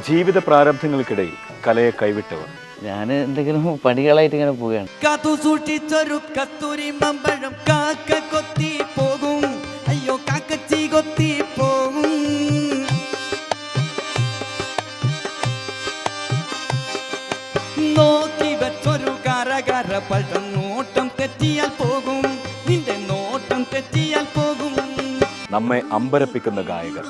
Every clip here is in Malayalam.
ജീവിത പ്രാരബ്ധങ്ങൾക്കിടയിൽ കലയെ കൈവിട്ടവർ. ഞാൻ എന്തെങ്കിലും പണികളായിട്ട് ഇങ്ങനെ പോവുകയാണ്. കാത്തു സൂക്ഷിച്ചൊരു കസ്തൂരി മമ്പഴം കാക്ക കൊത്തി പോകും, അയ്യോ കാക്കച്ചി കൊത്തി പോകും. നോക്കി വെച്ചൊരു കരകര പഴം നോട്ടം തെറ്റിയാൽ പോകും, നിന്റെ നോട്ടം തെറ്റിയാൽ പോകും. നമ്മെ അമ്പരപ്പിക്കുന്ന ഗായകർ.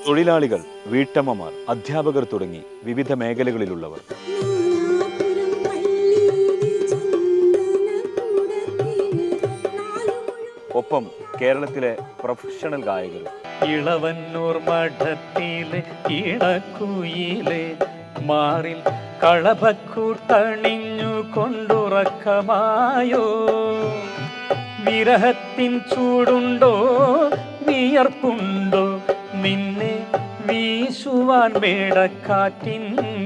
തൊഴിലാളികൾ, വീട്ടമ്മമാർ, അധ്യാപകർ തുടങ്ങി വിവിധ മേഖലകളിലുള്ളവർ. ഒപ്പം കേരളത്തിലെ പ്രൊഫഷണൽ ഗായകരും. ഇളവന്നൂർ മഠത്തിലെ ഇളക്കുയിലെ മാറിൽ കളഭക്കൂട്ടണിഞ്ഞു കൊണ്ടുറക്കമായോ, വിരഹത്തിൻ ചൂടുണ്ടോ വിയർപ്പുണ്ടോ, നിന്നെ വീശുവാൻ മേടക്കാറ്റിൻ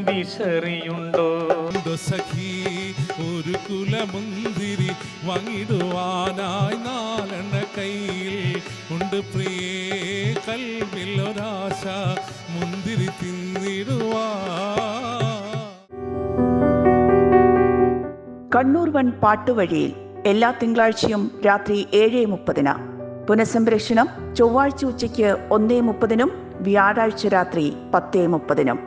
വിശറിയുണ്ടോ. സഖി ഒരു കുലമുന്തിരി വാങ്ങിടുവാനായി നാലെണ്ണ കയ്യിൽ ഉണ്ട് പ്രിയേ, കൽവിൽ ഒരാശ മുന്തിരി തിന്നിടുവാ. കണ്ണൂർ വൺ പാട്ടുവഴിയിൽ എല്ലാ തിങ്കളാഴ്ചയും രാത്രി 7:30. പുനഃസംപ്രേഷണം ചൊവ്വാഴ്ച ഉച്ചയ്ക്ക് 1:30, വ്യാഴാഴ്ച രാത്രി 10:30.